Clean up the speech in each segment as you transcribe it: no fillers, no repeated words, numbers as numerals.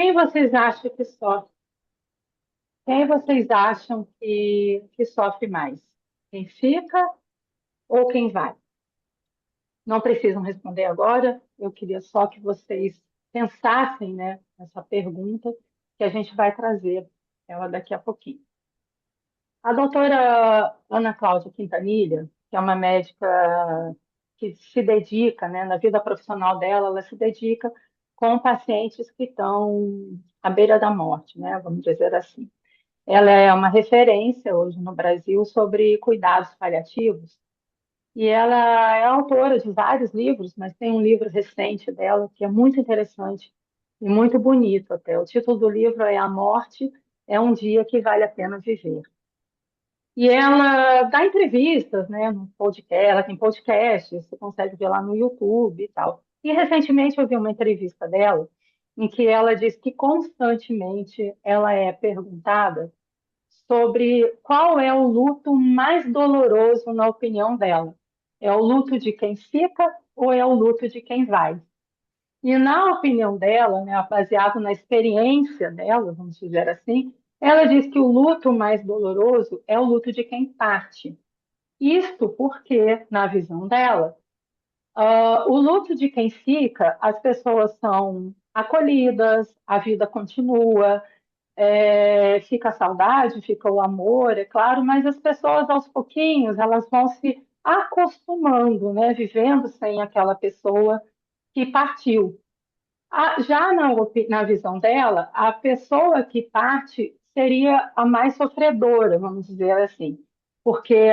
Quem vocês acham que sofre? Quem vocês acham que sofre mais? Quem fica ou quem vai? Não precisam responder agora. Eu queria só que vocês pensassem, né, nessa pergunta que a gente vai trazer ela daqui a pouquinho. A doutora Ana Cláudia Quintanilha, que é uma médica que se dedica, né, na vida profissional dela, ela se dedica com pacientes que estão à beira da morte, né, vamos dizer assim. Ela é uma referência hoje no Brasil sobre cuidados paliativos e ela é autora de vários livros, mas tem um livro recente dela que é muito interessante e muito bonito até. O título do livro é A Morte é um Dia que Vale a Pena Viver. E ela dá entrevistas, né, no podcast, ela tem podcast, você consegue ver lá no YouTube e tal. E recentemente eu vi uma entrevista dela em que ela diz que constantemente ela é perguntada sobre qual é o luto mais doloroso na opinião dela. É o luto de quem fica ou é o luto de quem vai? E na opinião dela, né, baseado na experiência dela, vamos dizer assim, ela diz que o luto mais doloroso é o luto de quem parte. Isto porque, na visão dela, o luto de quem fica, as pessoas são acolhidas, a vida continua, fica a saudade, fica o amor, é claro, mas as pessoas aos pouquinhos elas vão se acostumando, né, vivendo sem aquela pessoa que partiu. Já na visão dela, a pessoa que parte seria a mais sofredora, vamos dizer assim, porque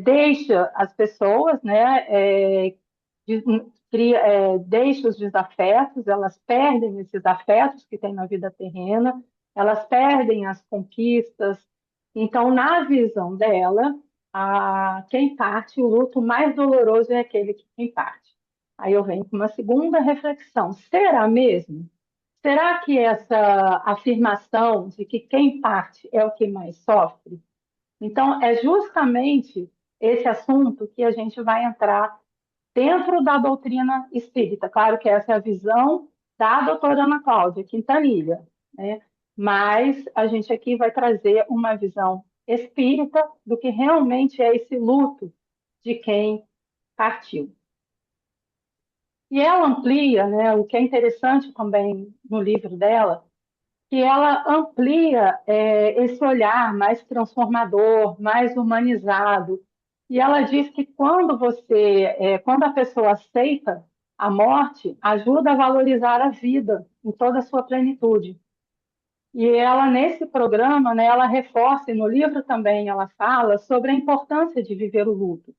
deixa as pessoas, né, des- deixa os desafetos, elas perdem esses afetos que tem na vida terrena, elas perdem as conquistas. Então, na visão dela, quem parte, o luto mais doloroso é aquele que quem parte. Aí eu venho com uma segunda reflexão. Será mesmo? Será que essa afirmação de que quem parte é o que mais sofre? Então, é justamente esse assunto que a gente vai entrar dentro da doutrina espírita. Claro que essa é a visão da doutora Ana Cláudia Quintanilha, né? Mas a gente aqui vai trazer uma visão espírita do que realmente é esse luto de quem partiu. E ela amplia, né, o que é interessante também no livro dela, que ela amplia esse olhar mais transformador, mais humanizado. E ela diz que quando a pessoa aceita a morte, ajuda a valorizar a vida em toda a sua plenitude. E ela, nesse programa, né, ela reforça, e no livro também ela fala sobre a importância de viver o luto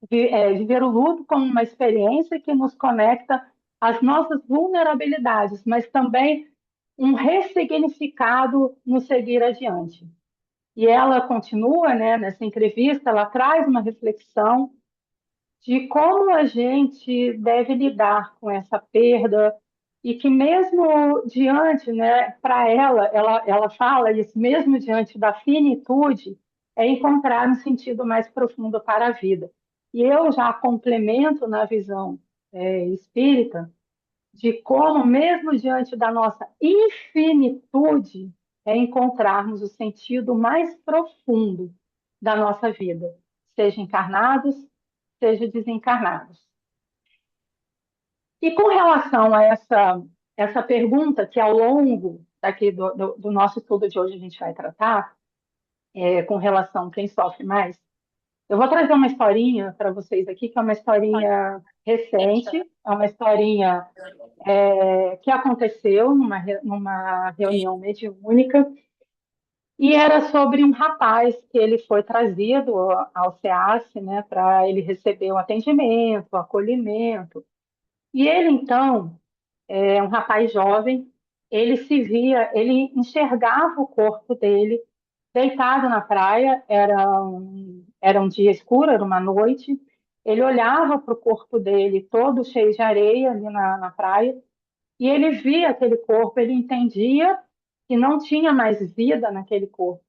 de ver o luto como uma experiência que nos conecta às nossas vulnerabilidades, mas também um ressignificado no seguir adiante. E ela continua, né, nessa entrevista, ela traz uma reflexão de como a gente deve lidar com essa perda e que mesmo diante, né, para ela fala isso, mesmo diante da finitude, é encontrar um sentido mais profundo para a vida. E eu já complemento na visão espírita de como, mesmo diante da nossa infinitude, é encontrarmos o sentido mais profundo da nossa vida, seja encarnados, seja desencarnados. E com relação a essa pergunta que ao longo daqui do nosso estudo de hoje a gente vai tratar, com relação a quem sofre mais, eu vou trazer uma historinha para vocês aqui, que é uma historinha recente, é uma historinha que aconteceu numa reunião mediúnica, e era sobre um rapaz que ele foi trazido ao SEAS, né, para ele receber o atendimento, o acolhimento. E ele, então, é um rapaz jovem, ele enxergava o corpo dele deitado na praia, era um dia escuro, era uma noite, ele olhava para o corpo dele todo cheio de areia ali na praia, e ele via aquele corpo, ele entendia que não tinha mais vida naquele corpo,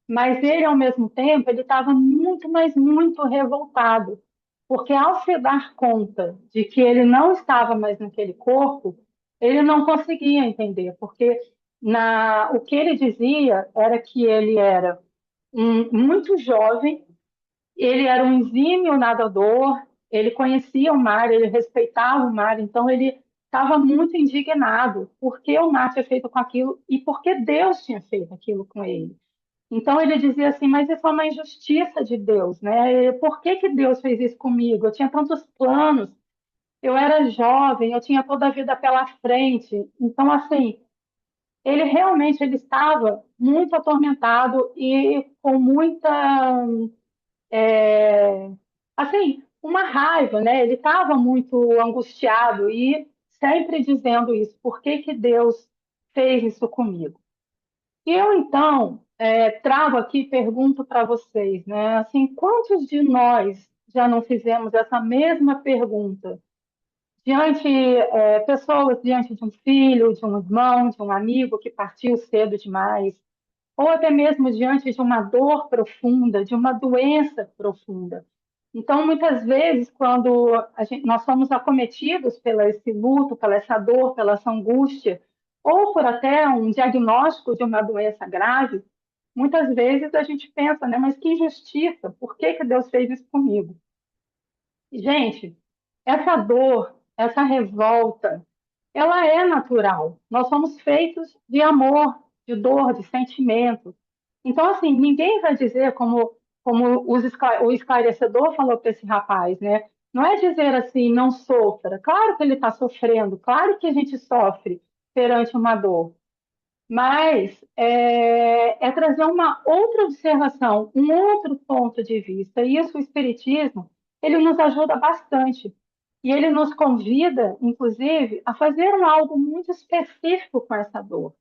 mas ele, ao mesmo tempo, ele estava muito, mas muito revoltado, porque ao se dar conta de que ele não estava mais naquele corpo, Ele não conseguia entender, porque o que ele dizia era que ele era muito jovem, ele era um exímio nadador, ele conhecia o mar, ele respeitava o mar, então ele estava muito indignado porque o mar tinha feito com aquilo e porque Deus tinha feito aquilo com ele. Então ele dizia assim, mas isso é uma injustiça de Deus, né? Por que que Deus fez isso comigo? Eu tinha tantos planos, eu era jovem, eu tinha toda a vida pela frente. Então, assim, ele realmente ele estava muito atormentado e com muita, assim, uma raiva, né? Ele estava muito angustiado e sempre dizendo isso, por que que Deus fez isso comigo? E eu, então, trago aqui e pergunto para vocês, né? Assim, quantos de nós já não fizemos essa mesma pergunta diante, pessoas diante de um filho, de um irmão, de um amigo que partiu cedo demais, ou até mesmo diante de uma dor profunda, de uma doença profunda. Então, muitas vezes, quando nós somos acometidos pelo esse luto, pela essa dor, pela essa angústia, ou por até um diagnóstico de uma doença grave, muitas vezes a gente pensa, né, mas que injustiça, por que que Deus fez isso comigo? Gente, essa dor, essa revolta, ela é natural. Nós somos feitos de amor, de dor, de sentimento. Então, assim, ninguém vai dizer, como o esclarecedor falou para esse rapaz, né? Não é dizer assim, não sofra. Claro que ele está sofrendo, claro que a gente sofre perante uma dor, mas é trazer uma outra observação, um outro ponto de vista. E isso, o Espiritismo, ele nos ajuda bastante. E ele nos convida, inclusive, a fazer algo muito específico com essa dor,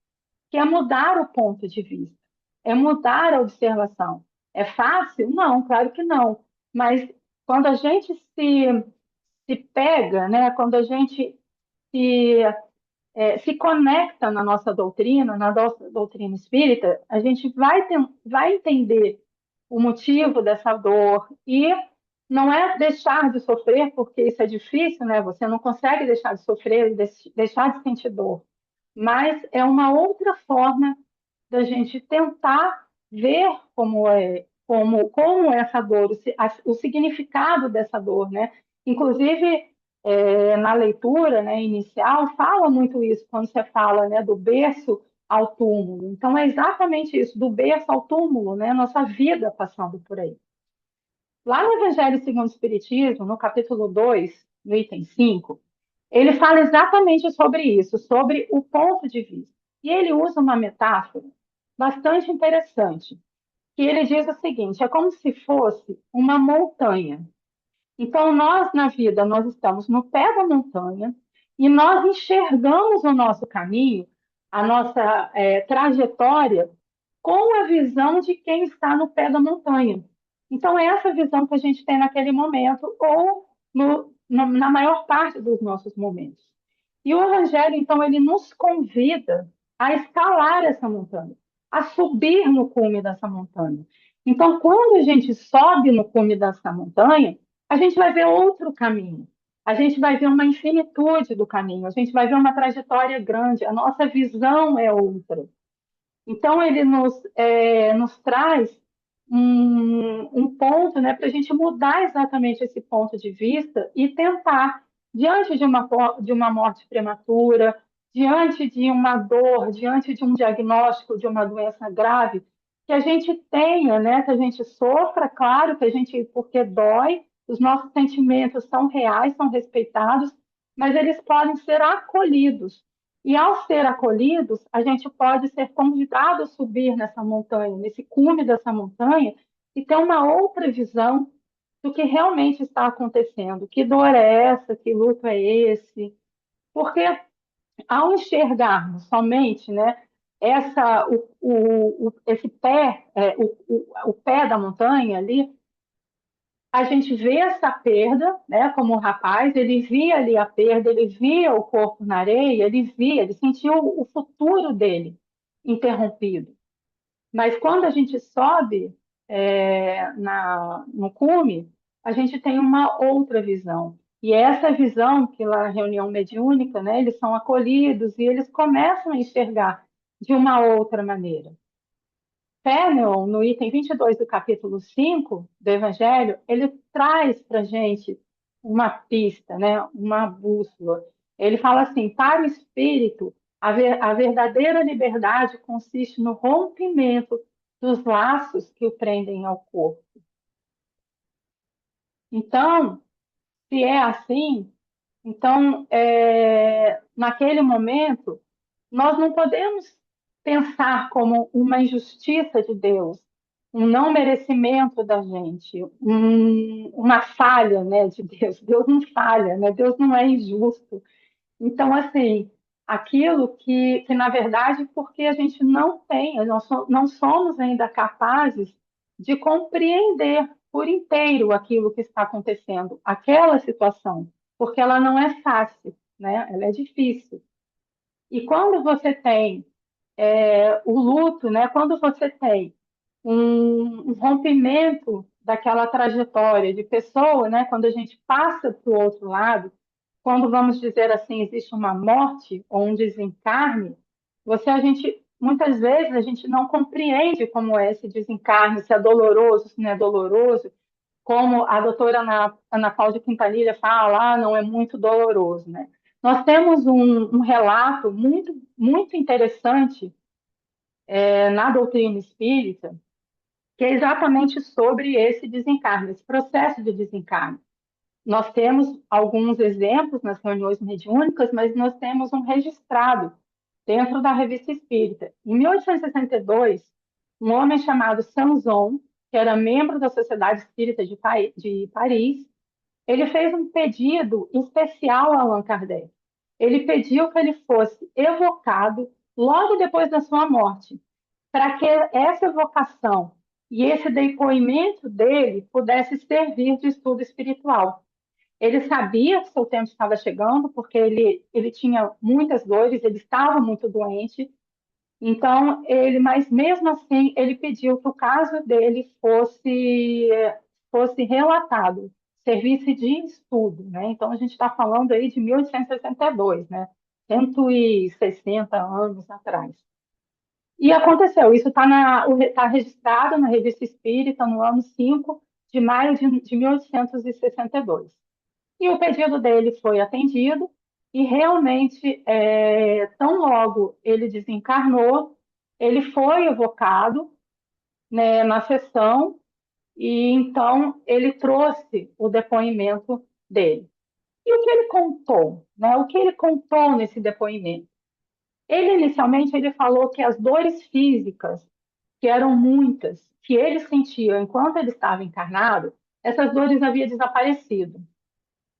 que é mudar o ponto de vista, é mudar a observação. É fácil? Não, claro que não. Mas quando a gente se pega, né, quando a gente se se conecta na nossa doutrina, na nossa doutrina espírita, a gente vai entender o motivo dessa dor e não é deixar de sofrer, porque isso é difícil, né? Você não consegue deixar de sofrer, deixar de sentir dor, mas é uma outra forma da gente tentar ver como essa dor, o significado dessa dor, né? Inclusive, na leitura, né, inicial, fala muito isso, quando você fala, né, do berço ao túmulo. Então, é exatamente isso, do berço ao túmulo, né, nossa vida passando por aí. Lá no Evangelho segundo o Espiritismo, no capítulo 2, no item 5, ele fala exatamente sobre isso, sobre o ponto de vista. E ele usa uma metáfora bastante interessante, que ele diz o seguinte: é como se fosse uma montanha. Então, nós na vida, nós estamos no pé da montanha e nós enxergamos o nosso caminho, a nossa trajetória, com a visão de quem está no pé da montanha. Então, é essa visão que a gente tem naquele momento, ou na maior parte dos nossos momentos. E o Evangelho, então, ele nos convida a escalar essa montanha, a subir no cume dessa montanha. Então, quando a gente sobe no cume dessa montanha, a gente vai ver outro caminho. A gente vai ver uma infinitude do caminho, a gente vai ver uma trajetória grande, a nossa visão é outra. Então, ele nos traz um ponto, né, para a gente mudar exatamente esse ponto de vista e tentar, diante de uma morte prematura, diante de uma dor, diante de um diagnóstico de uma doença grave, que a gente tenha, né, que a gente sofra, claro que a gente, porque dói, os nossos sentimentos são reais, são respeitados, mas eles podem ser acolhidos. E ao ser acolhidos, a gente pode ser convidado a subir nessa montanha, nesse cume dessa montanha, e ter uma outra visão do que realmente está acontecendo. Que dor é essa? Que luto é esse? Porque ao enxergarmos somente, né, esse pé, o pé da montanha ali, a gente vê essa perda, né? Como o rapaz, ele via ali a perda, ele via o corpo na areia, ele sentiu o futuro dele interrompido. Mas quando a gente sobe no cume, a gente tem uma outra visão. E essa visão que lá na reunião mediúnica, né, eles são acolhidos e eles começam a enxergar de uma outra maneira. Fenelon, no item 22 do capítulo 5 do Evangelho, ele traz para a gente uma pista, né, uma bússola. Ele fala assim: para o espírito, a verdadeira liberdade consiste no rompimento dos laços que o prendem ao corpo. Então, se é assim, então, naquele momento, nós não podemos pensar como uma injustiça de Deus, um não merecimento da gente, uma falha, né, de Deus. Deus não falha, né? Deus não é injusto. Então, assim, aquilo que na verdade, porque a gente não tem, não somos ainda capazes de compreender por inteiro aquilo que está acontecendo, aquela situação, porque ela não é fácil, né? Ela é difícil. E quando você tem o luto, né? Quando você tem um rompimento daquela trajetória de pessoa, né? Quando a gente passa para o outro lado, quando vamos dizer assim, existe uma morte ou um desencarne, a gente, muitas vezes a gente não compreende como é esse desencarne, se é doloroso, se não é doloroso, como a doutora Ana Cláudia Quintanilha fala, não é muito doloroso, né? Nós temos um relato muito interessante na doutrina espírita, que é exatamente sobre esse desencarne, esse processo de desencarne. Nós temos alguns exemplos nas reuniões mediúnicas, mas nós temos um registrado dentro da Revista Espírita. Em 1862, um homem chamado Sanzon, que era membro da Sociedade Espírita de Paris, ele fez um pedido especial a Allan Kardec. Ele pediu que ele fosse evocado logo depois da sua morte, para que essa evocação e esse depoimento dele pudesse servir de estudo espiritual. Ele sabia que seu tempo estava chegando, porque ele tinha muitas dores, ele estava muito doente. Então, mas mesmo assim, ele pediu que o caso dele fosse relatado, servisse de estudo, né? Então, a gente está falando aí de 1862, né? 160 anos atrás. E aconteceu, isso tá registrado na Revista Espírita no ano 5 de maio de 1862. E o pedido dele foi atendido, e realmente, tão logo ele desencarnou, ele foi evocado, né, na sessão, e então ele trouxe o depoimento dele. E o que ele contou? Né? O que ele contou nesse depoimento? Ele, inicialmente, ele falou que as dores físicas, que eram muitas, que ele sentia enquanto ele estava encarnado, essas dores haviam desaparecido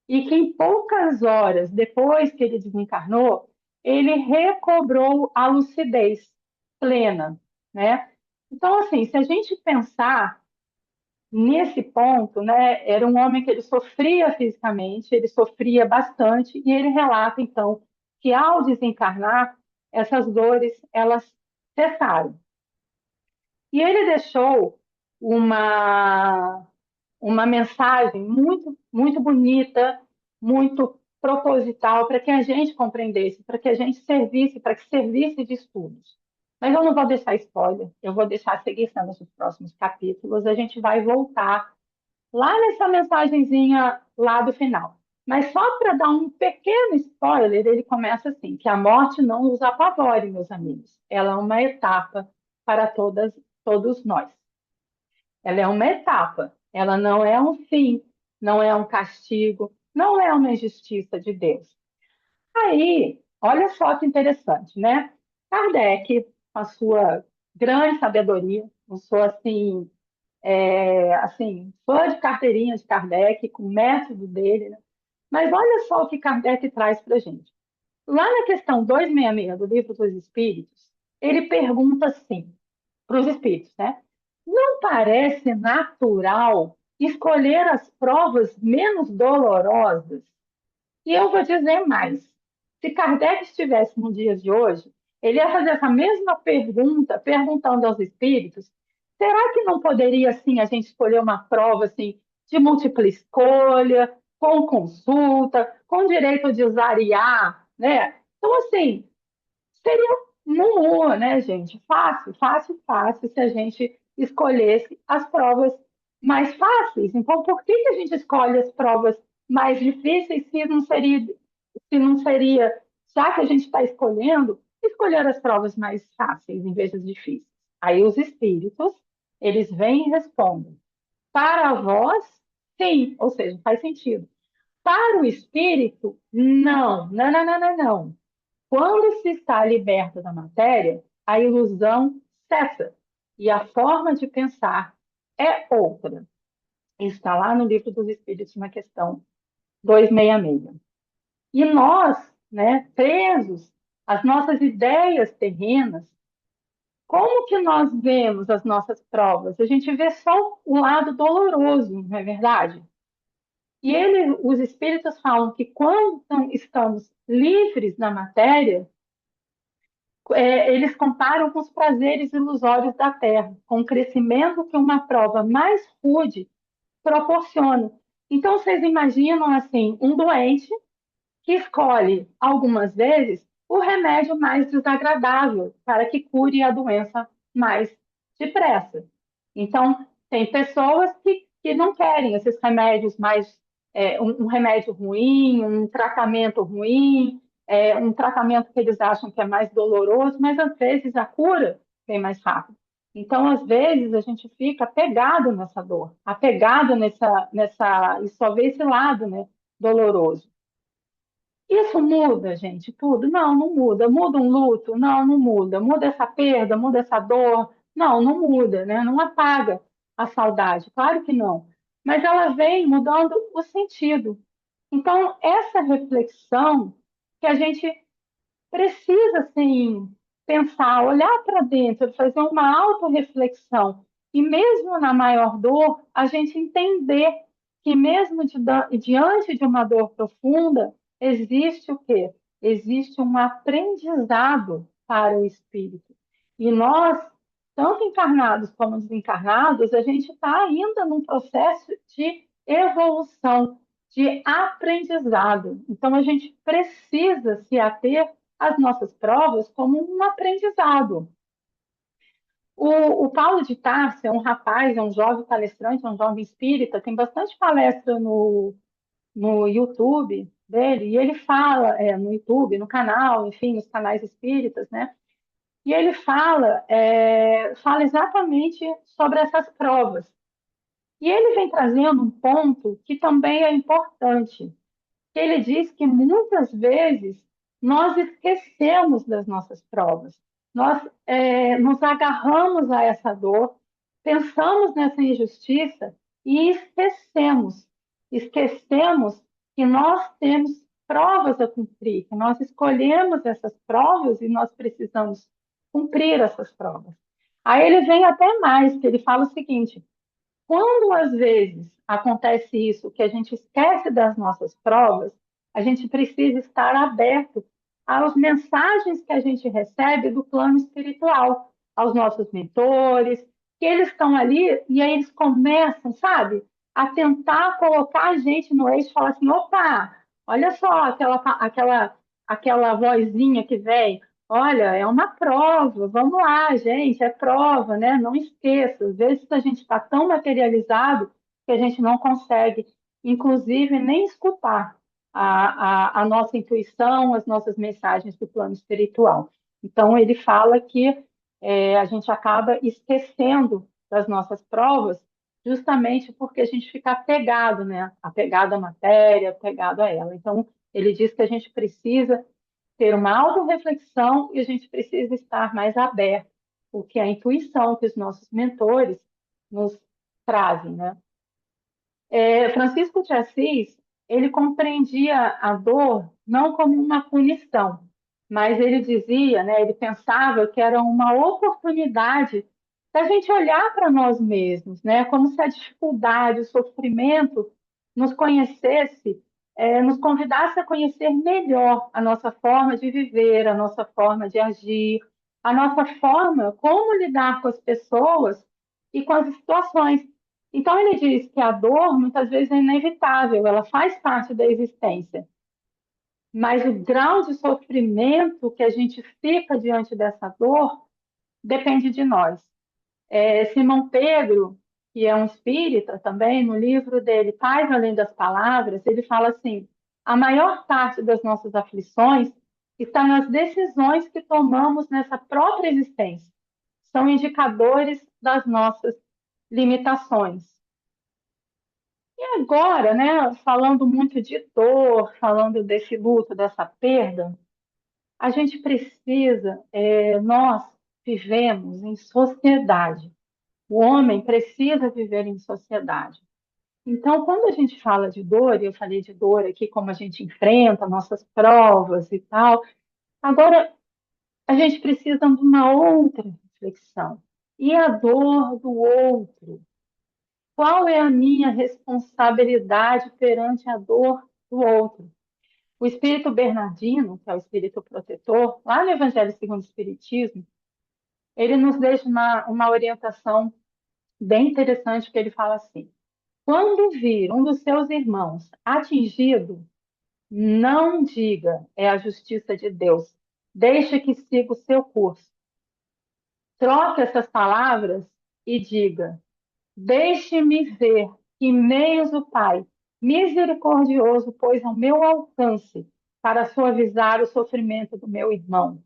e que em poucas horas depois que ele desencarnou, ele recobrou a lucidez plena, né? Então, assim, se a gente pensar nesse ponto, né, era um homem que ele sofria fisicamente, ele sofria bastante, e ele relata, então, que ao desencarnar, essas dores, elas cessaram. E ele deixou uma uma mensagem muito bonita, muito proposital para que a gente compreendesse, para que a gente servisse, para que servisse de estudos. Mas eu não vou deixar spoiler, eu vou deixar seguir sendo nos próximos capítulos, a gente vai voltar lá nessa mensagenzinha lá do final. Mas só para dar um pequeno spoiler, ele começa assim, que a morte não nos apavore, meus amigos. Ela é uma etapa para todos nós. Ela é uma etapa, ela não é um fim, não é um castigo, não é uma injustiça de Deus. Aí, olha só que interessante, né? Kardec, com a sua grande sabedoria, eu sou assim, fã de carteirinha de Kardec, com o método dele, né? Mas olha só o que Kardec traz para a gente. Lá na questão 266 do Livro dos Espíritos, ele pergunta assim, para os espíritos, né? Não parece natural escolher as provas menos dolorosas? E eu vou dizer mais. Se Kardec estivesse no dia de hoje, ele ia fazer essa mesma pergunta, perguntando aos espíritos: será que não poderia, assim, a gente escolher uma prova assim, de múltipla escolha, com consulta, com direito de usar IA, né? Então, assim, seria Mumu, né, gente? Fácil, fácil, fácil se a gente escolhesse as provas mais fáceis. Então, por que que a gente escolhe as provas mais difíceis se não seria, já que a gente está escolhendo, escolher as provas mais fáceis em vez das difíceis? Aí os espíritos, eles vêm e respondem. Para vós, sim, ou seja, faz sentido. Para o espírito, não, não, não, não, não, não. Quando se está liberto da matéria, a ilusão cessa e a forma de pensar é outra. Isso está lá no Livro dos Espíritos, na questão 266. E nós, né, presos às nossas ideias terrenas, como que nós vemos as nossas provas? A gente vê só o lado doloroso, não é verdade? Os espíritos falam que quando estamos livres da matéria, eles comparam com os prazeres ilusórios da Terra, com o crescimento que uma prova mais rude proporciona. Então, vocês imaginam assim, um doente que escolhe algumas vezes o remédio mais desagradável para que cure a doença mais depressa. Então, tem pessoas que não querem esses remédios mais, um remédio ruim, um tratamento ruim, um tratamento que eles acham que é mais doloroso, mas às vezes a cura vem mais rápido. Então, às vezes, a gente fica apegado nessa dor, apegado e só vê esse lado, né, doloroso. Isso muda, gente, tudo? Não, não muda. Muda um luto? Não, não muda. Muda essa perda, muda essa dor? Não, não muda, né? Não apaga a saudade, claro que não. Mas ela vem mudando o sentido. Então, essa reflexão que a gente precisa, assim, pensar, olhar para dentro, fazer uma autorreflexão. E mesmo na maior dor, a gente entender que mesmo diante de uma dor profunda, existe o quê? Existe um aprendizado para o espírito. E nós, tanto encarnados como desencarnados, a gente está ainda num processo de evolução, de aprendizado. Então, a gente precisa se ater as nossas provas como um aprendizado. O Paulo de Tarso é um rapaz, é um jovem palestrante, é um jovem espírita, tem bastante palestra no YouTube dele, e ele fala, no YouTube, no canal, enfim, nos canais espíritas, né? E ele fala exatamente sobre essas provas. E ele vem trazendo um ponto que também é importante. Ele diz que muitas vezes nós esquecemos das nossas provas, nós nos agarramos a essa dor, pensamos nessa injustiça e esquecemos que nós temos provas a cumprir, que nós escolhemos essas provas e nós precisamos cumprir essas provas. Aí ele vem até mais, que ele fala o seguinte: quando às vezes acontece isso, que a gente esquece das nossas provas, a gente precisa estar aberto às mensagens que a gente recebe do plano espiritual, aos nossos mentores, que eles estão ali e aí eles começam, sabe, a tentar colocar a gente no eixo e falar assim: opa, olha só aquela vozinha que vem. Olha, é uma prova, vamos lá, gente, é prova, né? Não esqueça, às vezes a gente está tão materializado que a gente não consegue, inclusive, nem escutar a nossa intuição, as nossas mensagens do plano espiritual. Então, ele fala que a gente acaba esquecendo das nossas provas justamente porque a gente fica apegado, né? Apegado à matéria, apegado a ela. Então, ele diz que a gente precisa ter uma autorreflexão e a gente precisa estar mais aberto, porque a intuição que os nossos mentores nos trazem, né? Francisco de Assis, ele compreendia a dor não como uma punição, mas ele dizia, né, ele pensava que era uma oportunidade da gente olhar para nós mesmos, né, como se a dificuldade, o sofrimento nos conhecesse, nos convidasse a conhecer melhor a nossa forma de viver, a nossa forma de agir, a nossa forma como lidar com as pessoas e com as situações. Então, ele diz que a dor, muitas vezes, é inevitável, ela faz parte da existência, mas o grau de sofrimento que a gente fica diante dessa dor depende de nós. Simão Pedro, que é um espírita também, no livro dele, Paz Além das Palavras, ele fala assim: a maior parte das nossas aflições está nas decisões que tomamos nessa própria existência. São indicadores das nossas limitações. E agora, né, falando muito de dor, falando desse luto, dessa perda, a gente precisa, nós vivemos em sociedade. O homem precisa viver em sociedade. Então, quando a gente fala de dor, e eu falei de dor aqui, como a gente enfrenta nossas provas e tal, agora a gente precisa de uma outra reflexão. E a dor do outro? Qual é a minha responsabilidade perante a dor do outro? O espírito bernardino, que é o espírito protetor, lá no Evangelho segundo o Espiritismo, ele nos deixa uma orientação bem interessante, que ele fala assim: quando vir um dos seus irmãos atingido, não diga, é a justiça de Deus. Deixe que siga o seu curso. Troque essas palavras e diga: deixe-me ver que meios o Pai misericordioso pôs ao meu alcance para suavizar o sofrimento do meu irmão.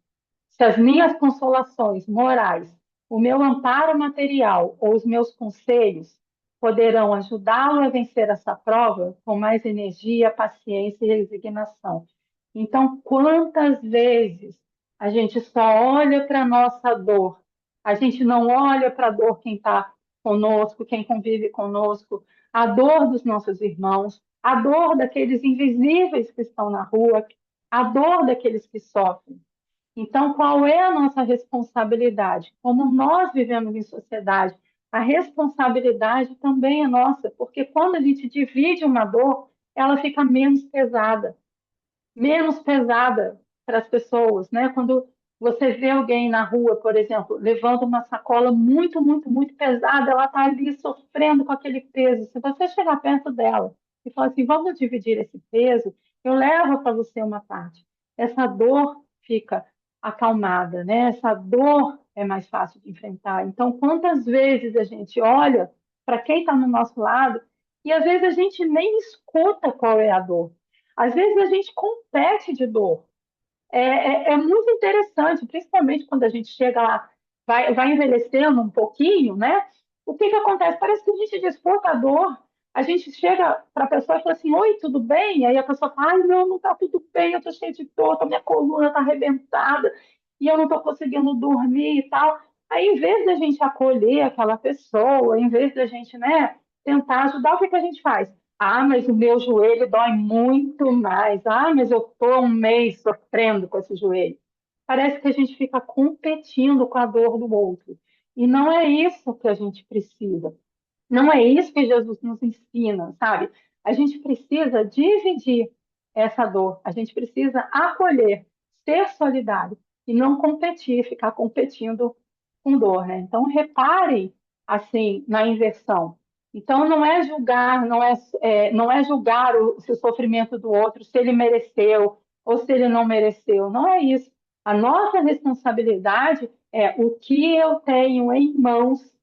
Se as minhas consolações morais, o meu amparo material ou os meus conselhos poderão ajudá-lo a vencer essa prova com mais energia, paciência e resignação. Então, quantas vezes a gente só olha para a nossa dor, a gente não olha para a dor quem está conosco, quem convive conosco, a dor dos nossos irmãos, a dor daqueles invisíveis que estão na rua, a dor daqueles que sofrem. Então, qual é a nossa responsabilidade? Como nós vivemos em sociedade, a responsabilidade também é nossa, porque quando a gente divide uma dor, ela fica menos pesada para as pessoas, né? Quando você vê alguém na rua, por exemplo, levando uma sacola muito, muito, muito pesada, ela está ali sofrendo com aquele peso. Se você chegar perto dela e falar assim, vamos dividir esse peso, eu levo para você uma parte. Essa dor fica acalmada, né? Essa dor é mais fácil de enfrentar. Então, quantas vezes a gente olha para quem está no nosso lado e às vezes a gente nem escuta qual é a dor. Às vezes a gente compete de dor. É muito interessante, principalmente quando a gente chega lá, vai envelhecendo um pouquinho, né? O que que acontece? Parece que a gente disputa a dor. A gente chega para a pessoa e fala assim: oi, tudo bem? Aí a pessoa fala: ai, não, não está tudo bem, eu estou cheio de dor, minha coluna está arrebentada e eu não estou conseguindo dormir e tal. Aí, em vez da gente acolher aquela pessoa, em vez da gente, né, tentar ajudar, o que que a gente faz? Ah, mas o meu joelho dói muito mais. Ah, mas eu estou um mês sofrendo com esse joelho. Parece que a gente fica competindo com a dor do outro. E não é isso que a gente precisa. Não é isso que Jesus nos ensina, sabe? A gente precisa dividir essa dor. A gente precisa acolher, ser solidário e não competir, ficar competindo com dor, né? Então, reparem assim na inversão. Então, não é julgar, não é julgar se o sofrimento do outro, se ele mereceu ou se ele não mereceu. Não é isso. A nossa responsabilidade é o que eu tenho em mãos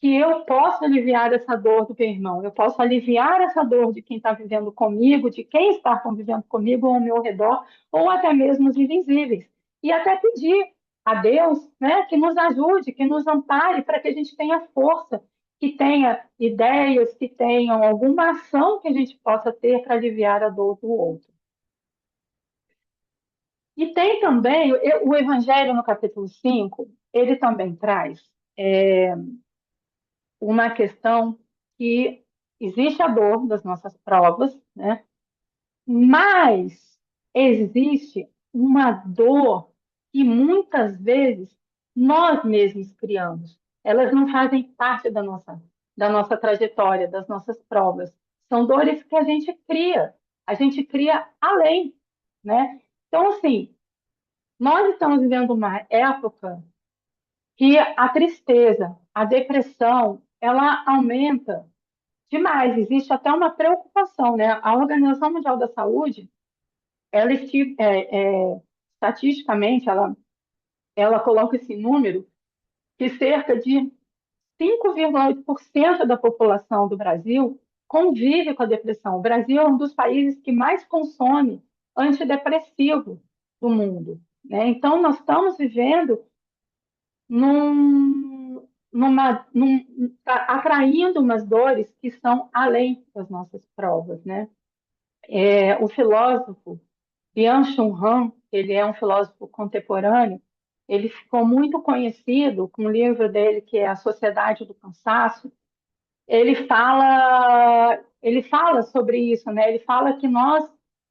que eu posso aliviar essa dor do meu irmão, eu posso aliviar essa dor de quem está vivendo comigo, de quem está convivendo comigo ao meu redor, ou até mesmo os invisíveis. E até pedir a Deus, né, que nos ajude, que nos ampare, para que a gente tenha força, que tenha ideias, que tenham alguma ação que a gente possa ter para aliviar a dor do outro. E tem também, o Evangelho no capítulo 5, ele também traz uma questão que existe a dor das nossas provas, né? Mas existe uma dor que muitas vezes nós mesmos criamos. Elas não fazem parte da nossa trajetória, das nossas provas. São dores que a gente cria além, né? Então, assim, nós estamos vivendo uma época que a tristeza, a depressão ela aumenta demais. Existe até uma preocupação, né? A Organização Mundial da Saúde, ela, estatisticamente, ela coloca esse número que cerca de 5,8% da população do Brasil convive com a depressão. O Brasil é um dos países que mais consome antidepressivo do mundo, né? Então, nós estamos vivendo atraindo umas dores que são além das nossas provas, né? O filósofo Byung-Chul Han, ele é um filósofo contemporâneo, ele ficou muito conhecido com o livro dele, que é A Sociedade do Cansaço. Ele fala sobre isso, né? Ele fala que nós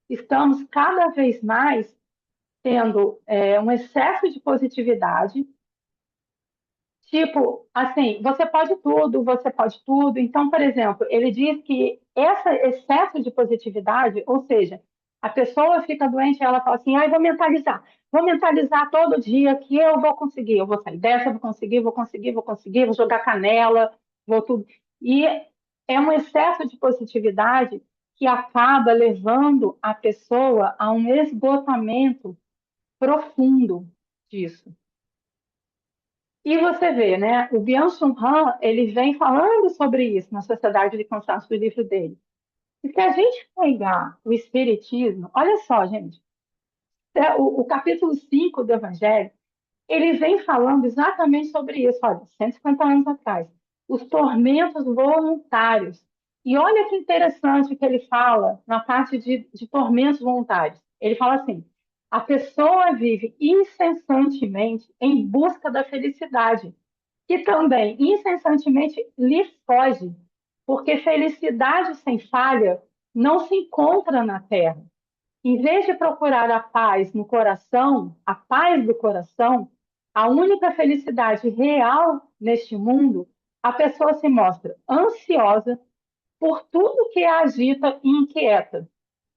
estamos cada vez mais tendo um excesso de positividade. Tipo, assim, você pode tudo, você pode tudo. Então, por exemplo, ele diz que esse excesso de positividade, ou seja, a pessoa fica doente e ela fala assim, ai, vou mentalizar todo dia que eu vou conseguir, eu vou sair dessa, eu vou conseguir, vou conseguir, vou conseguir, vou jogar canela, vou tudo. E é um excesso de positividade que acaba levando a pessoa a um esgotamento profundo disso. E você vê, né? O Byung-Chul Han, ele vem falando sobre isso na Sociedade de Cansaço do livro dele. E se a gente pegar o Espiritismo, olha só, gente, o capítulo 5 do Evangelho, ele vem falando exatamente sobre isso, olha, 150 anos atrás, os tormentos voluntários. E olha que interessante que ele fala na parte de tormentos voluntários. Ele fala assim: a pessoa vive incessantemente em busca da felicidade, que também incessantemente lhe foge, porque felicidade sem falha não se encontra na terra. Em vez de procurar a paz no coração, a paz do coração, a única felicidade real neste mundo, a pessoa se mostra ansiosa por tudo que a agita e inquieta.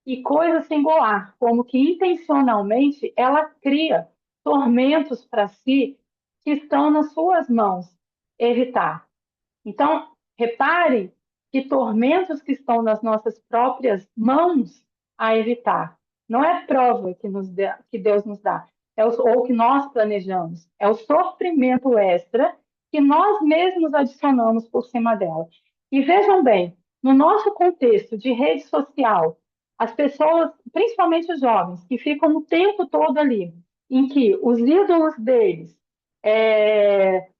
E coisa singular, como que intencionalmente ela cria tormentos para si que estão nas suas mãos evitar. Então, reparem que tormentos que estão nas nossas próprias mãos a evitar. Não é prova que Deus nos dá, ou que nós planejamos. É o sofrimento extra que nós mesmos adicionamos por cima dela. E vejam bem, no nosso contexto de rede social, as pessoas, principalmente os jovens, que ficam o tempo todo ali, em que os ídolos deles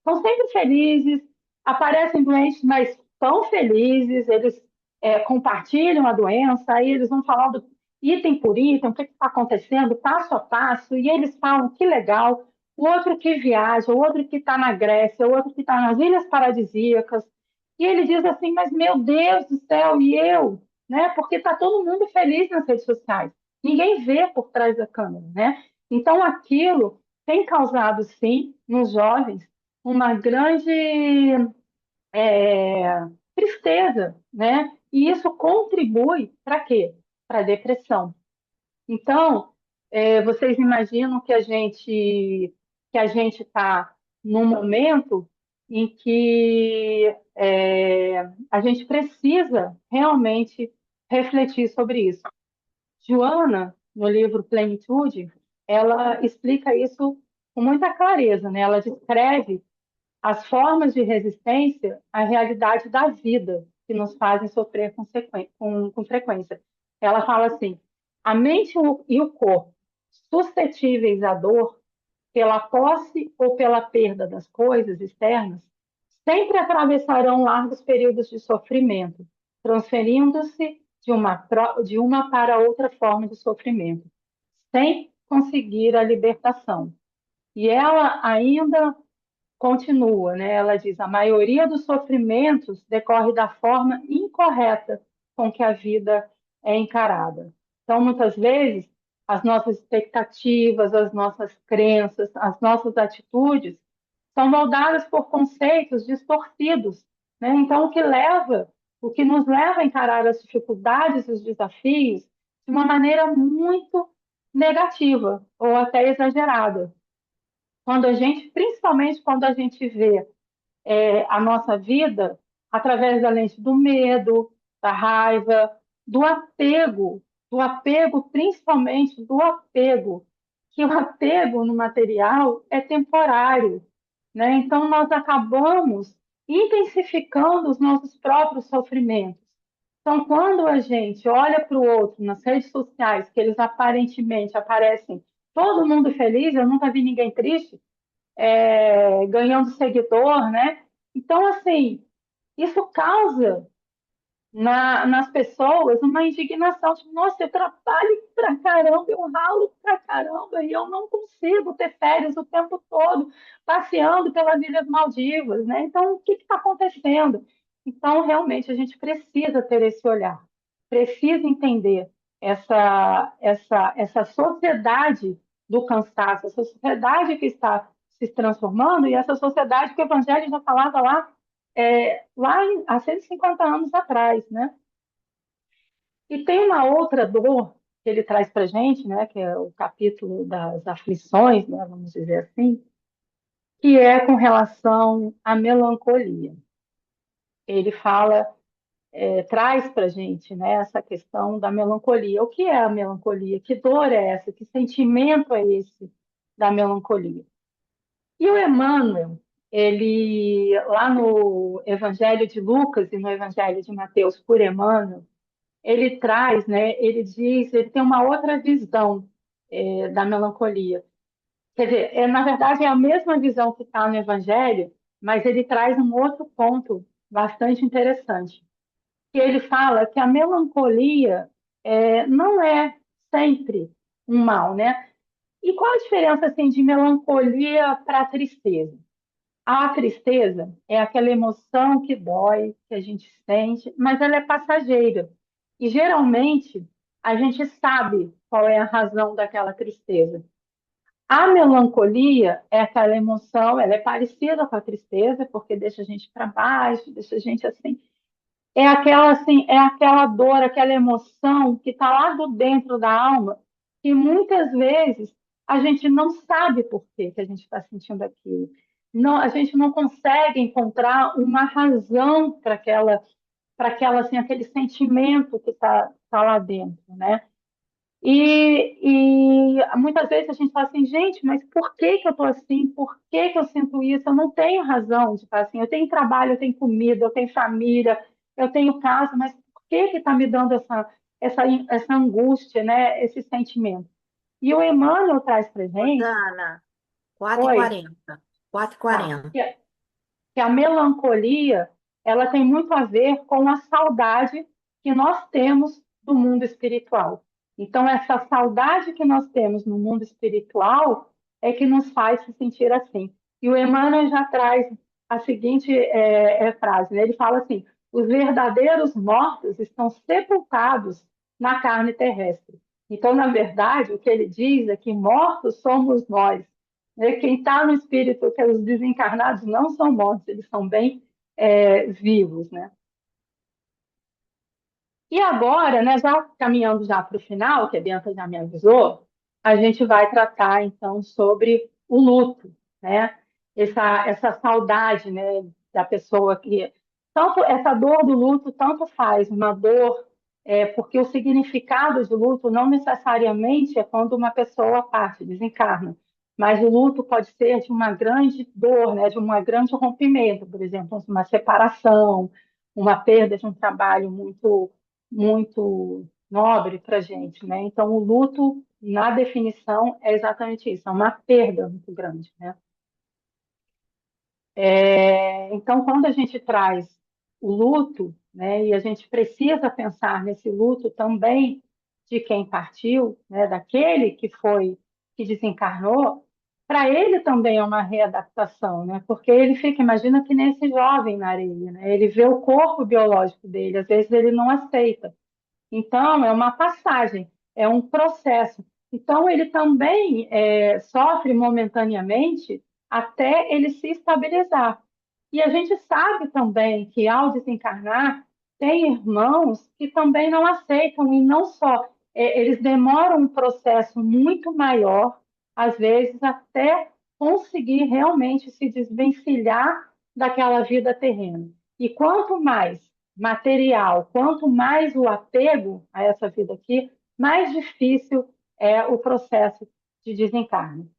são sempre felizes, aparecem doentes, mas estão felizes, eles compartilham a doença, aí eles vão falar do item por item, o que está acontecendo, passo a passo, e eles falam que legal. O outro que viaja, o outro que está na Grécia, o outro que está nas Ilhas Paradisíacas, e ele diz assim, mas meu Deus do céu, e eu? Né? Porque está todo mundo feliz nas redes sociais. Ninguém vê por trás da câmera, né? Então, aquilo tem causado, sim, nos jovens, uma grande é, tristeza, né? E isso contribui para quê? Para a depressão. Então, vocês imaginam que a gente está num momento em que a gente precisa realmente refletir sobre isso. Joana, no livro Plenitude, ela explica isso com muita clareza, né? Ela descreve as formas de resistência à realidade da vida que nos fazem sofrer com frequência. Ela fala assim: a mente e o corpo suscetíveis à dor pela posse ou pela perda das coisas externas sempre atravessarão largos períodos de sofrimento, transferindo-se de uma para outra forma de sofrimento, sem conseguir a libertação. E ela ainda continua, né? Ela diz: a maioria dos sofrimentos decorre da forma incorreta com que a vida é encarada. Então, muitas vezes, as nossas expectativas, as nossas crenças, as nossas atitudes são moldadas por conceitos distorcidos, né? Então, o que nos leva a encarar as dificuldades e os desafios de uma maneira muito negativa ou até exagerada. Principalmente quando a gente vê a nossa vida através da lente do medo, da raiva, do apego, principalmente do apego, que o apego no material é temporário, né? Então, nós acabamos intensificando os nossos próprios sofrimentos. Então, quando a gente olha para o outro nas redes sociais, que eles aparentemente aparecem todo mundo feliz, eu nunca vi ninguém triste, ganhando seguidor, né? Então, assim, isso causa nas pessoas uma indignação, tipo, nossa, eu trabalho pra caramba, eu ralo pra caramba e eu não consigo ter férias o tempo todo passeando pelas Ilhas Maldivas, né? Então, o que está acontecendo? Então, realmente, a gente precisa ter esse olhar, precisa entender essa sociedade do cansaço, essa sociedade que está se transformando e essa sociedade que o Evangelho já falava há 150 anos atrás, né? E tem uma outra dor que ele traz para a gente, né, que é o capítulo das aflições, né, vamos dizer assim, que é com relação à melancolia. Ele fala, traz para a gente, né, essa questão da melancolia. O que é a melancolia? Que dor é essa? Que sentimento é esse da melancolia? E o Emmanuel, ele, lá no Evangelho de Lucas e no Evangelho de Mateus, por Emmanuel, ele traz, né, ele diz, ele tem uma outra visão da melancolia. Quer dizer, na verdade, é a mesma visão que está no Evangelho, mas ele traz um outro ponto bastante interessante, que ele fala que a melancolia não é sempre um mal, né? E qual a diferença assim de melancolia para tristeza? A tristeza é aquela emoção que dói, que a gente sente, mas ela é passageira. E geralmente a gente sabe qual é a razão daquela tristeza. A melancolia é aquela emoção, ela é parecida com a tristeza, porque deixa a gente para baixo, deixa a gente assim. É aquela dor, aquela emoção que está lá do dentro da alma, que muitas vezes a gente não sabe por que a gente está sentindo aquilo. Não, a gente não consegue encontrar uma razão assim, aquele sentimento que está lá dentro, né? E muitas vezes a gente fala assim, gente, mas por que que eu estou assim? Por que que eu sinto isso? Eu não tenho razão de estar assim. Eu tenho trabalho, eu tenho comida, eu tenho família, eu tenho casa, mas por que que está me dando essa angústia, né? Esse sentimento? E o Emmanuel traz para gente, Rosana, 4 e oi, 40 4 e tá, 40 que a melancolia ela tem muito a ver com a saudade que nós temos do mundo espiritual. Então, essa saudade que nós temos no mundo espiritual é que nos faz se sentir assim. E o Emmanuel já traz a seguinte frase, né? Ele fala assim: os verdadeiros mortos estão sepultados na carne terrestre. Então, na verdade, o que ele diz é que mortos somos nós, né? Quem está no espírito, que os desencarnados não são mortos, eles são bem vivos, né? E agora, né, já caminhando já para o final, que a Bianca já me avisou, a gente vai tratar então sobre o luto, né? Essa saudade, né, da pessoa que tanto essa dor do luto tanto faz uma dor porque o significado de luto não necessariamente é quando uma pessoa parte, desencarna, mas o luto pode ser de uma grande dor, né, de um grande rompimento, por exemplo, uma separação, uma perda de um trabalho muito nobre para a gente, né? Então, o luto, na definição, é exatamente isso, é uma perda muito grande, né? Então, quando a gente traz o luto, né, e a gente precisa pensar nesse luto também de quem partiu, né, daquele que desencarnou, para ele também é uma readaptação, né? Porque ele fica, imagina que nem esse jovem na areia, né? Ele vê o corpo biológico dele, às vezes ele não aceita. Então, é uma passagem, é um processo. Então, ele também sofre momentaneamente até ele se estabilizar. E a gente sabe também que, ao desencarnar, tem irmãos que também não aceitam, e não só, eles demoram um processo muito maior, às vezes, até conseguir realmente se desvencilhar daquela vida terrena. E quanto mais material, quanto mais o apego a essa vida aqui, mais difícil é o processo de desencarne.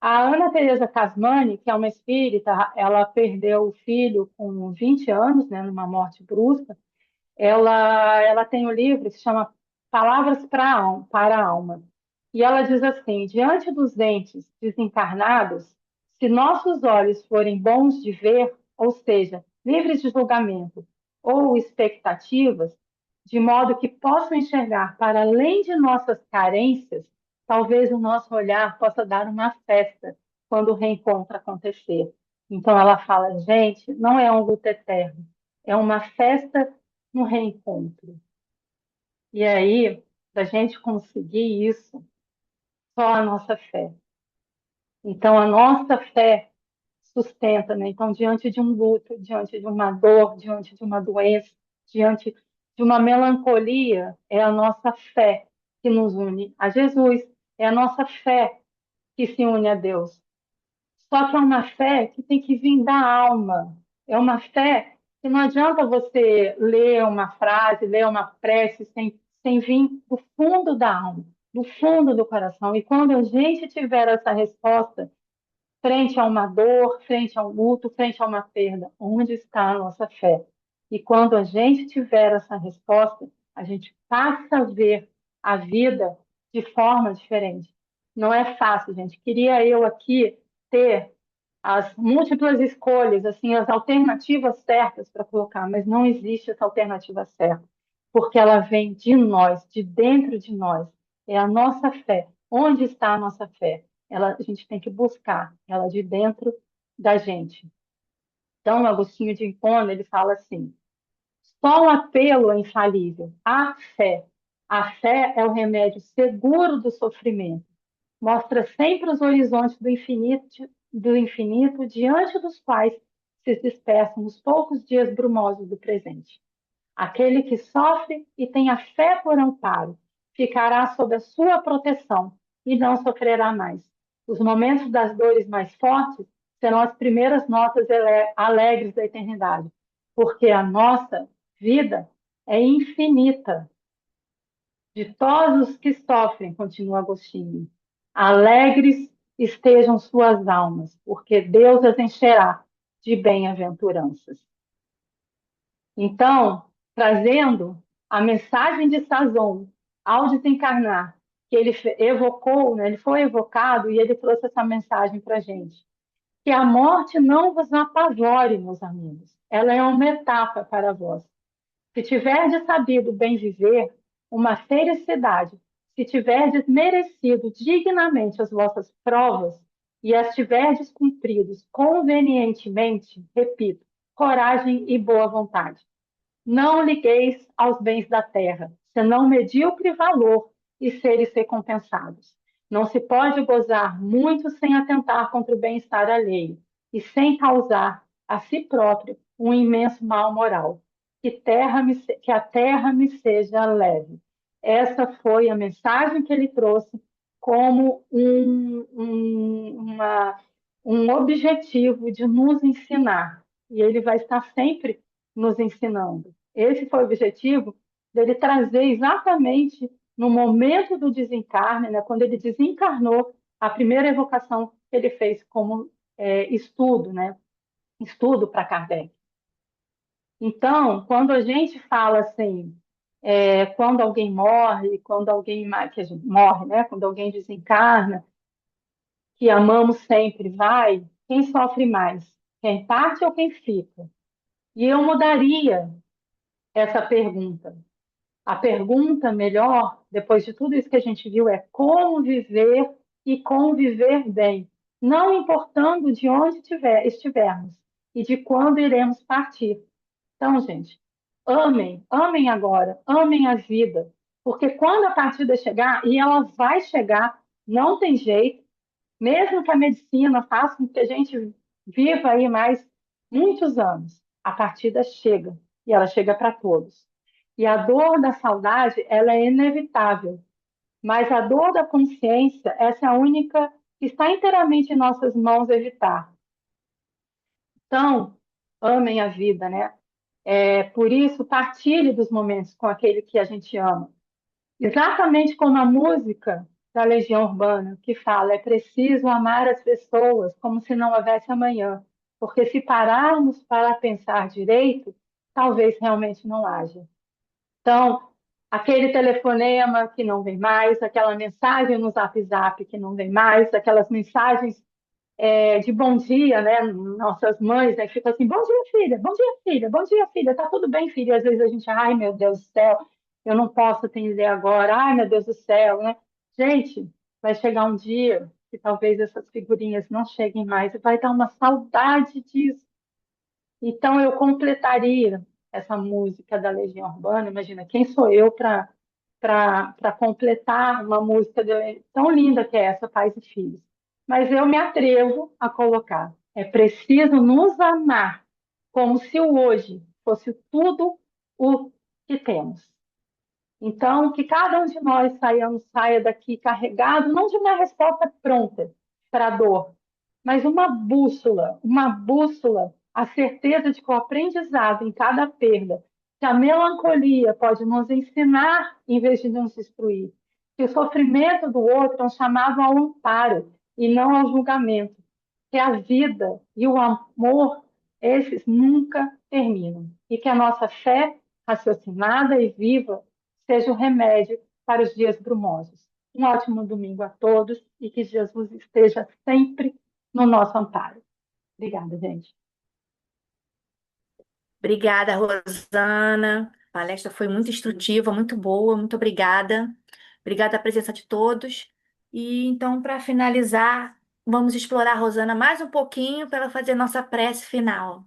A Ana Teresa Casmani, que é uma espírita, ela perdeu o filho com 20 anos, né, numa morte brusca. Ela tem um livro que se chama Palavras para a Alma. E ela diz assim: diante dos entes desencarnados, se nossos olhos forem bons de ver, ou seja, livres de julgamento ou expectativas, de modo que possam enxergar para além de nossas carências, talvez o nosso olhar possa dar uma festa quando o reencontro acontecer. Então ela fala, gente, não é um luto eterno, é uma festa no reencontro. E aí, para a gente conseguir isso, só a nossa fé. Então, a nossa fé sustenta, né? Então, diante de um luto, diante de uma dor, diante de uma doença, diante de uma melancolia, é a nossa fé que nos une a Jesus, é a nossa fé que se une a Deus. Só que é uma fé que tem que vir da alma. É uma fé que não adianta você ler uma frase, ler uma prece sem vir do fundo da alma, do fundo do coração. E quando a gente tiver essa resposta frente a uma dor, frente a um luto, frente a uma perda, onde está a nossa fé? E quando a gente tiver essa resposta, a gente passa a ver a vida de forma diferente. Não é fácil, gente. Queria eu aqui ter as múltiplas escolhas, assim, as alternativas certas para colocar, mas não existe essa alternativa certa, porque ela vem de nós, de dentro de nós. É a nossa fé. Onde está a nossa fé? A gente tem que buscar ela de dentro da gente. Então, Agostinho de Hipona, ele fala assim: só o apelo é infalível, a fé. A fé é o remédio seguro do sofrimento. Mostra sempre os horizontes do infinito diante dos quais se dispersam os poucos dias brumosos do presente. Aquele que sofre e tem a fé por amparo ficará sob a sua proteção e não sofrerá mais. Os momentos das dores mais fortes serão as primeiras notas alegres da eternidade, porque a nossa vida é infinita. Ditosos que sofrem, continua Agostinho, alegres estejam suas almas, porque Deus as encherá de bem-aventuranças. Então, trazendo a mensagem de Sazon ao desencarnar, que ele evocou, né, ele foi evocado e ele trouxe essa mensagem para a gente. Que a morte não vos apavore, meus amigos. Ela é uma metáfora para vós. Se tiverdes sabido bem viver, uma felicidade. Se tiverdes merecido dignamente as vossas provas e as tiverdes cumpridos convenientemente, repito, coragem e boa vontade. Não ligueis aos bens da terra, senão medíocre valor e seres recompensados. Não se pode gozar muito sem atentar contra o bem-estar alheio e sem causar a si próprio um imenso mal moral. Que a terra me seja leve. Essa foi a mensagem que ele trouxe como um objetivo de nos ensinar. E ele vai estar sempre nos ensinando. Esse foi o objetivo dele trazer exatamente no momento do desencarne, né, quando ele desencarnou, a primeira evocação que ele fez como estudo, né, estudo para Kardec. Então, quando a gente fala assim, quando alguém morre, quando alguém que a gente morre, né, quando alguém desencarna, que amamos sempre, vai, quem sofre mais? Quem parte ou quem fica? E eu mudaria essa pergunta. A pergunta melhor, depois de tudo isso que a gente viu, é como viver e conviver bem, não importando de onde estivermos e de quando iremos partir. Então, gente, amem, amem agora, amem a vida, porque quando a partida chegar, e ela vai chegar, não tem jeito, mesmo que a medicina faça com que a gente viva aí mais muitos anos, a partida chega, e ela chega para todos. E a dor da saudade, ela é inevitável, mas a dor da consciência, essa é a única que está inteiramente em nossas mãos evitar. Então, amem a vida, né? Por isso, partilhe dos momentos com aquele que a gente ama. Exatamente como a música da Legião Urbana, que fala: é preciso amar as pessoas como se não houvesse amanhã, porque se pararmos para pensar direito, talvez realmente não haja. Então, aquele telefonema que não vem mais, aquela mensagem no Zap Zap que não vem mais, aquelas mensagens de bom dia, né? Nossas mães, né? Ficam assim: bom dia, filha, bom dia, filha, bom dia, filha, tá tudo bem, filha? E às vezes a gente, ai, meu Deus do céu, eu não posso atender agora, ai, meu Deus do céu, né? Gente, vai chegar um dia que talvez essas figurinhas não cheguem mais e vai dar uma saudade disso. Então, eu completaria essa música da Legião Urbana. Imagina, quem sou eu para completar uma música tão linda que é essa, Pais e Filhos? Mas eu me atrevo a colocar: é preciso nos amar como se o hoje fosse tudo o que temos. Então, que cada um de nós saia daqui carregado, não de uma resposta pronta para a dor, mas uma bússola, a certeza de que o aprendizado em cada perda, que a melancolia pode nos ensinar em vez de nos destruir, que o sofrimento do outro é um chamado ao amparo e não ao julgamento, que a vida e o amor, esses nunca terminam, e que a nossa fé raciocinada e viva seja o remédio para os dias brumosos. Um ótimo domingo a todos e que Jesus esteja sempre no nosso amparo. Obrigada, gente. Obrigada, Rosana. A palestra foi muito instrutiva, muito boa, muito obrigada. Obrigada a presença de todos. E então, para finalizar, vamos explorar a Rosana mais um pouquinho para ela fazer nossa prece final.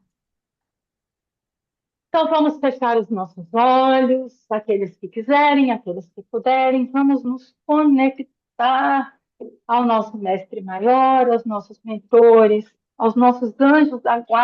Então, vamos fechar os nossos olhos, aqueles que quiserem, aqueles que puderem, vamos nos conectar ao nosso mestre maior, aos nossos mentores, aos nossos anjos da guarda